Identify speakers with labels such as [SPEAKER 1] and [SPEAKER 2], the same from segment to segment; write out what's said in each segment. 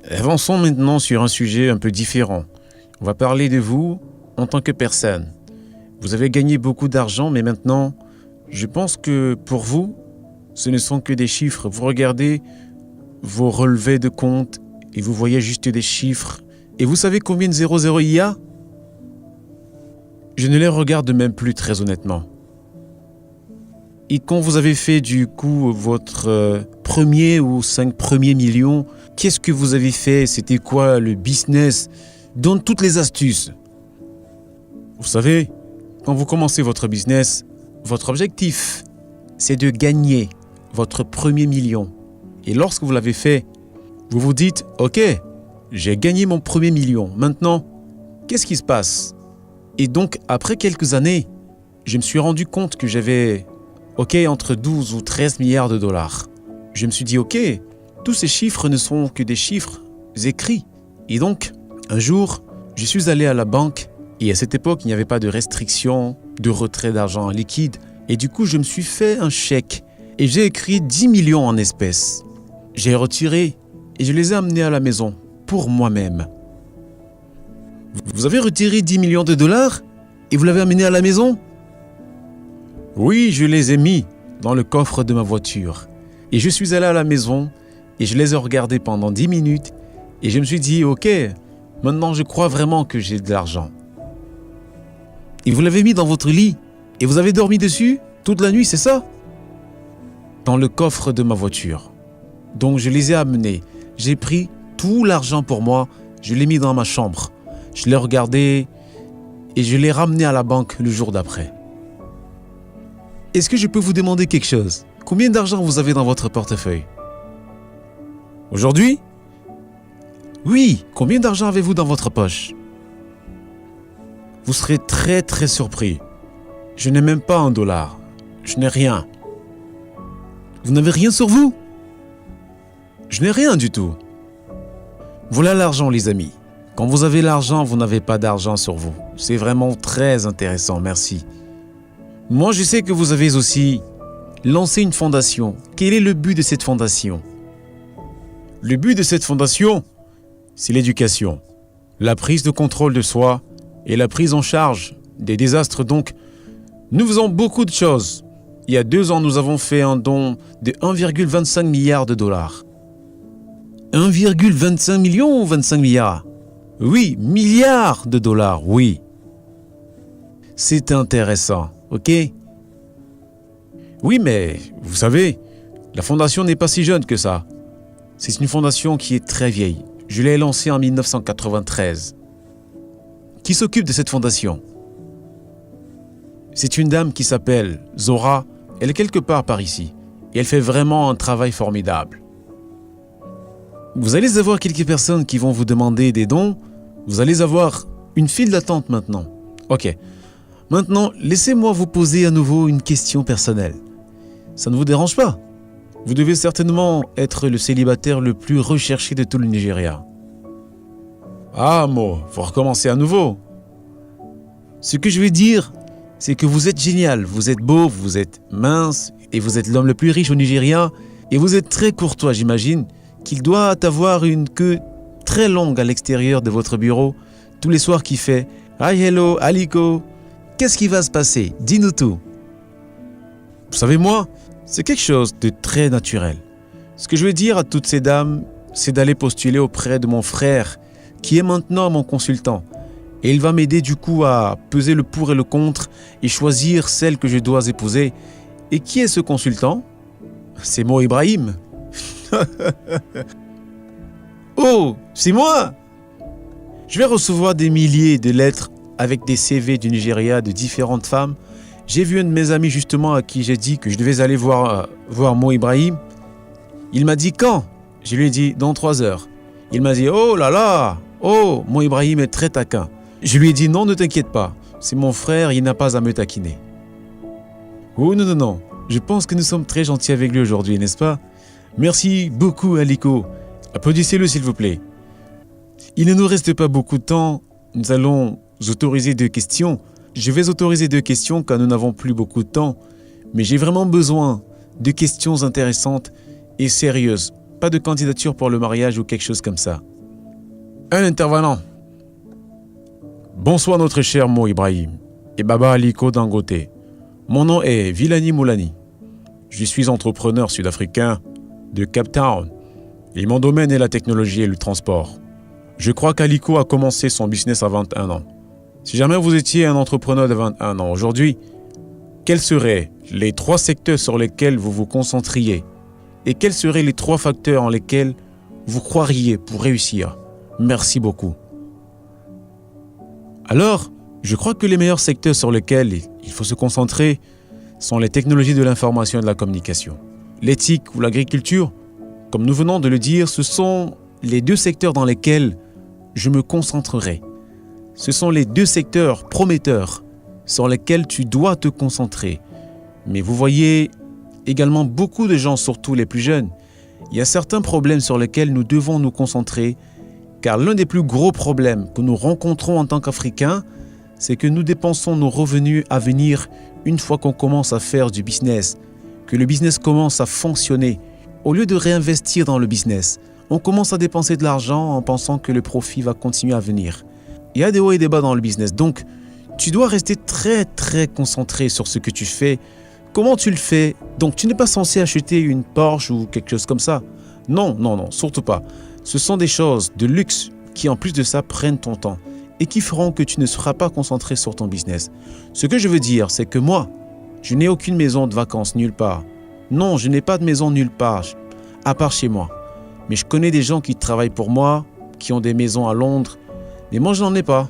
[SPEAKER 1] Avançons maintenant sur un sujet un peu différent. On va parler de vous en tant que personne. Vous avez gagné beaucoup d'argent, mais maintenant, je pense que pour vous, ce ne sont que des chiffres. Vous regardez vos relevés de compte et vous voyez juste des chiffres. Et vous savez combien de 00 il y a? Je ne les regarde même plus très honnêtement. Et quand vous avez fait du coup votre premier ou 5 premiers millions, qu'est-ce que vous avez fait? C'était quoi le business? Donne toutes les astuces. Vous savez, quand vous commencez votre business, votre objectif, c'est de gagner votre premier million. Et lorsque vous l'avez fait, vous vous dites, ok, j'ai gagné mon premier million. Maintenant, qu'est-ce qui se passe? Et donc, après quelques années, je me suis rendu compte que j'avais, entre 12 ou 13 milliards de dollars. Je me suis dit, tous ces chiffres ne sont que des chiffres écrits. Et donc, un jour, je suis allé à la banque et à cette époque, il n'y avait pas de restriction de retrait d'argent liquide. Et du coup, je me suis fait un chèque et j'ai écrit 10 millions en espèces. J'ai retiré et je les ai amenés à la maison pour moi-même. Vous avez retiré 10 millions de dollars et vous l'avez amené à la maison? Oui, je les ai mis dans le coffre de ma voiture. Et je suis allé à la maison et je les ai regardés pendant 10 minutes et je me suis dit, maintenant je crois vraiment que j'ai de l'argent. Et vous l'avez mis dans votre lit et vous avez dormi dessus toute la nuit, c'est ça? Dans le coffre de ma voiture. Donc je les ai amenés. J'ai pris tout l'argent pour moi, je l'ai mis dans ma chambre. Je l'ai regardé et je l'ai ramené à la banque le jour d'après. Est-ce que je peux vous demander quelque chose? Combien d'argent vous avez dans votre portefeuille? Aujourd'hui? Oui, combien d'argent avez-vous dans votre poche? Vous serez très très surpris. Je n'ai même pas $1. Je n'ai rien. Vous n'avez rien sur vous? Je n'ai rien du tout. Voilà l'argent, les amis. Quand vous avez l'argent, vous n'avez pas d'argent sur vous. C'est vraiment très intéressant, merci. Moi, je sais que vous avez aussi lancé une fondation. Quel est le but de cette fondation? Le but de cette fondation, c'est l'éducation, la prise de contrôle de soi et la prise en charge des désastres. Donc, nous faisons beaucoup de choses. Il y a 2 ans, nous avons fait un don de 1,25 milliard de dollars. 1,25 million ou 25 milliards? Oui, milliards de dollars, oui. C'est intéressant, ok? Oui, mais vous savez, la fondation n'est pas si jeune que ça. C'est une fondation qui est très vieille. Je l'ai lancée en 1993. Qui s'occupe de cette fondation? C'est une dame qui s'appelle Zora. Elle est quelque part par ici. Et elle fait vraiment un travail formidable. Vous allez avoir quelques personnes qui vont vous demander des dons. Vous allez avoir une file d'attente maintenant. Ok. Maintenant, laissez-moi vous poser à nouveau une question personnelle. Ça ne vous dérange pas? Vous devez certainement être le célibataire le plus recherché de tout le Nigeria. Ah, Mo, faut recommencer à nouveau. Ce que je veux dire, c'est que vous êtes génial. Vous êtes beau, vous êtes mince et vous êtes l'homme le plus riche au Nigeria. Et vous êtes très courtois, j'imagine qu'il doit avoir une queue très longue à l'extérieur de votre bureau tous les soirs qui fait « Hi, hello, Aliko ». Qu'est-ce qui va se passer? Dis-nous tout. Vous savez, moi, c'est quelque chose de très naturel. Ce que je veux dire à toutes ces dames, c'est d'aller postuler auprès de mon frère, qui est maintenant mon consultant. Et il va m'aider du coup à peser le pour et le contre et choisir celle que je dois épouser. Et qui est ce consultant? C'est Mo Ibrahim. Oh, c'est moi! Je vais recevoir des milliers de lettres avec des CV du Nigeria de différentes femmes. J'ai vu un de mes amis justement à qui j'ai dit que je devais aller voir Mo Ibrahim. Il m'a dit quand? Je lui ai dit dans 3 heures. Il m'a dit oh là là, oh Mo Ibrahim est très taquin. Je lui ai dit non, ne t'inquiète pas, c'est mon frère, il n'a pas à me taquiner. Oh non, je pense que nous sommes très gentils avec lui aujourd'hui, n'est-ce pas? Merci beaucoup Aliko. Applaudissez-le s'il vous plaît. Il ne nous reste pas beaucoup de temps, nous allons autoriser 2 questions. Je vais autoriser 2 questions car nous n'avons plus beaucoup de temps. Mais j'ai vraiment besoin de questions intéressantes et sérieuses. Pas de candidature pour le mariage ou quelque chose comme ça. Un intervenant. Bonsoir notre cher Mo Ibrahim et Baba Aliko Dangote. Mon nom est Villani Moulani. Je suis entrepreneur sud-africain de Cape Town et mon domaine est la technologie et le transport. Je crois qu'Aliko a commencé son business à 21 ans. Si jamais vous étiez un entrepreneur de 21 ans aujourd'hui, quels seraient les 3 secteurs sur lesquels vous vous concentriez et quels seraient les 3 facteurs en lesquels vous croiriez pour réussir? Merci beaucoup. Alors, je crois que les meilleurs secteurs sur lesquels il faut se concentrer sont les technologies de l'information et de la communication. L'éthique ou l'agriculture, comme nous venons de le dire, ce sont les 2 secteurs dans lesquels je me concentrerai. Ce sont les 2 secteurs prometteurs sur lesquels tu dois te concentrer. Mais vous voyez également beaucoup de gens, surtout les plus jeunes, il y a certains problèmes sur lesquels nous devons nous concentrer, car l'un des plus gros problèmes que nous rencontrons en tant qu'Africains, c'est que nous dépensons nos revenus à venir une fois qu'on commence à faire du business, que le business commence à fonctionner. Au lieu de réinvestir dans le business, on commence à dépenser de l'argent en pensant que le profit va continuer à venir. Il y a des hauts et des bas dans le business, donc tu dois rester très concentré sur ce que tu fais. Comment tu le fais? Donc tu n'es pas censé acheter une Porsche ou quelque chose comme ça. Non, surtout pas. Ce sont des choses de luxe qui en plus de ça prennent ton temps et qui feront que tu ne seras pas concentré sur ton business. Ce que je veux dire, c'est que moi, je n'ai aucune maison de vacances nulle part. Non, je n'ai pas de maison nulle part, à part chez moi. Mais je connais des gens qui travaillent pour moi, qui ont des maisons à Londres, mais moi je n'en ai pas.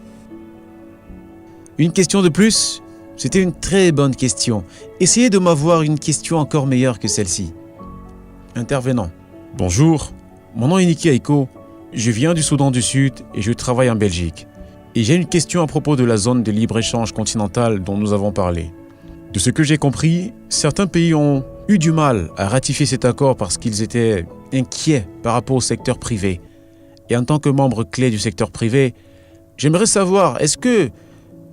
[SPEAKER 1] Une question de plus? C'était une très bonne question. Essayez de m'avoir une question encore meilleure que celle-ci. Intervenant. Bonjour, mon nom est Niki Aiko, je viens du Soudan du Sud et je travaille en Belgique. Et j'ai une question à propos de la zone de libre-échange continentale dont nous avons parlé. De ce que j'ai compris, certains pays ont eu du mal à ratifier cet accord parce qu'ils étaient inquiets par rapport au secteur privé. Et en tant que membre clé du secteur privé, j'aimerais savoir, est-ce que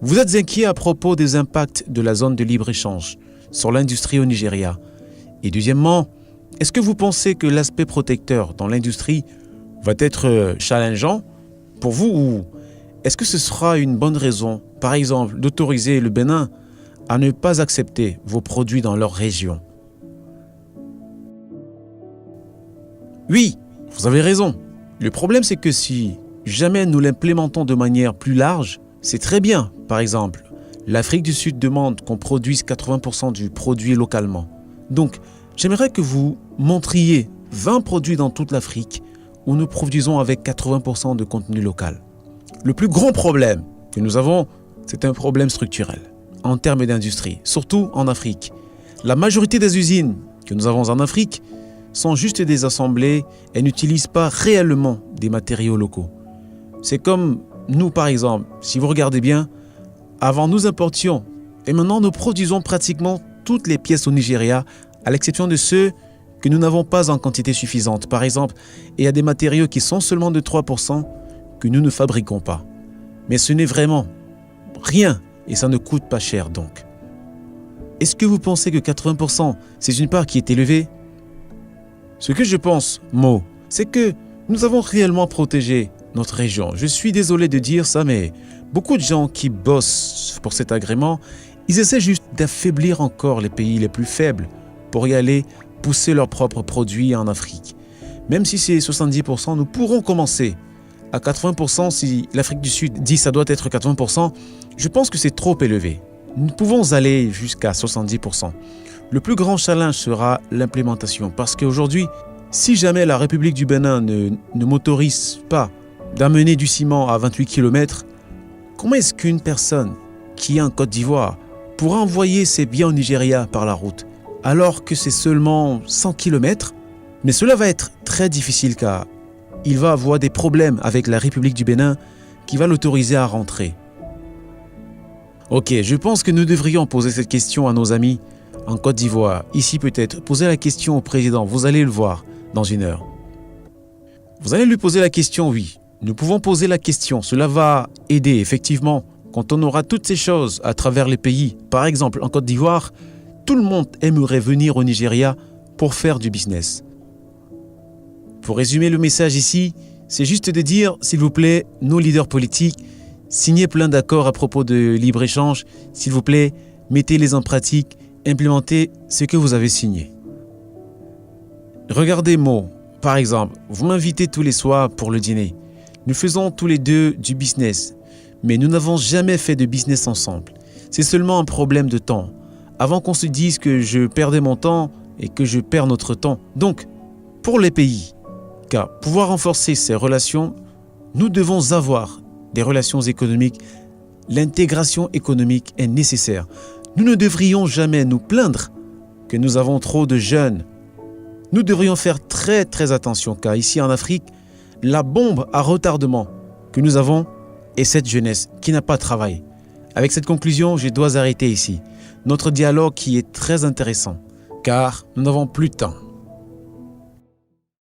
[SPEAKER 1] vous êtes inquiet à propos des impacts de la zone de libre-échange sur l'industrie au Nigeria? Et deuxièmement, est-ce que vous pensez que l'aspect protecteur dans l'industrie va être challengeant pour vous ou est-ce que ce sera une bonne raison, par exemple, d'autoriser le Bénin à ne pas accepter vos produits dans leur région? Oui, vous avez raison. Le problème, c'est que si jamais nous l'implémentons de manière plus large, c'est très bien. Par exemple, l'Afrique du Sud demande qu'on produise 80% du produit localement. Donc, j'aimerais que vous montriez 20 produits dans toute l'Afrique où nous produisons avec 80% de contenu local. Le plus grand problème que nous avons, c'est un problème structurel en termes d'industrie, surtout en Afrique. La majorité des usines que nous avons en Afrique sont juste des assemblées et n'utilisent pas réellement des matériaux locaux. C'est comme nous par exemple, si vous regardez bien, avant nous importions et maintenant nous produisons pratiquement toutes les pièces au Nigeria à l'exception de ceux que nous n'avons pas en quantité suffisante. Par exemple, il y a des matériaux qui sont seulement de 3% que nous ne fabriquons pas. Mais ce n'est vraiment rien et ça ne coûte pas cher donc. Est-ce que vous pensez que 80% c'est une part qui est élevée? Ce que je pense, Mo, c'est que nous avons réellement protégé notre région. Je suis désolé de dire ça, mais beaucoup de gens qui bossent pour cet agrément, ils essaient juste d'affaiblir encore les pays les plus faibles pour y aller pousser leurs propres produits en Afrique. Même si c'est 70%, nous pourrons commencer à 80%. Si l'Afrique du Sud dit ça doit être 80%, je pense que c'est trop élevé. Nous pouvons aller jusqu'à 70%. Le plus grand challenge sera l'implémentation parce qu'aujourd'hui, si jamais la République du Bénin ne m'autorise pas d'amener du ciment à 28 km, comment est-ce qu'une personne qui est en Côte d'Ivoire pourra envoyer ses biens au Nigeria par la route alors que c'est seulement 100 km? Mais cela va être très difficile car il va avoir des problèmes avec la République du Bénin qui va l'autoriser à rentrer. Ok, je pense que nous devrions poser cette question à nos amis en Côte d'Ivoire. Ici peut-être, posez la question au président, vous allez le voir dans une heure. Vous allez lui poser la question, oui. Nous pouvons poser la question, cela va aider effectivement quand on aura toutes ces choses à travers les pays. Par exemple, en Côte d'Ivoire, tout le monde aimerait venir au Nigeria pour faire du business. Pour résumer le message ici, c'est juste de dire, s'il vous plaît, nos leaders politiques, signez plein d'accords à propos de libre-échange. S'il vous plaît, mettez-les en pratique, implémentez ce que vous avez signé. Regardez Mo, par exemple, vous m'invitez tous les soirs pour le dîner. Nous faisons tous les deux du business, mais nous n'avons jamais fait de business ensemble. C'est seulement un problème de temps. Avant qu'on se dise que je perdais mon temps et que je perds notre temps. Donc, pour les pays, car pouvoir renforcer ces relations, nous devons avoir des relations économiques. L'intégration économique est nécessaire. Nous ne devrions jamais nous plaindre que nous avons trop de jeunes. Nous devrions faire très très attention car ici en Afrique, la bombe à retardement que nous avons est cette jeunesse qui n'a pas travaillé. Avec cette conclusion, je dois arrêter ici notre dialogue qui est très intéressant car nous n'avons plus de temps.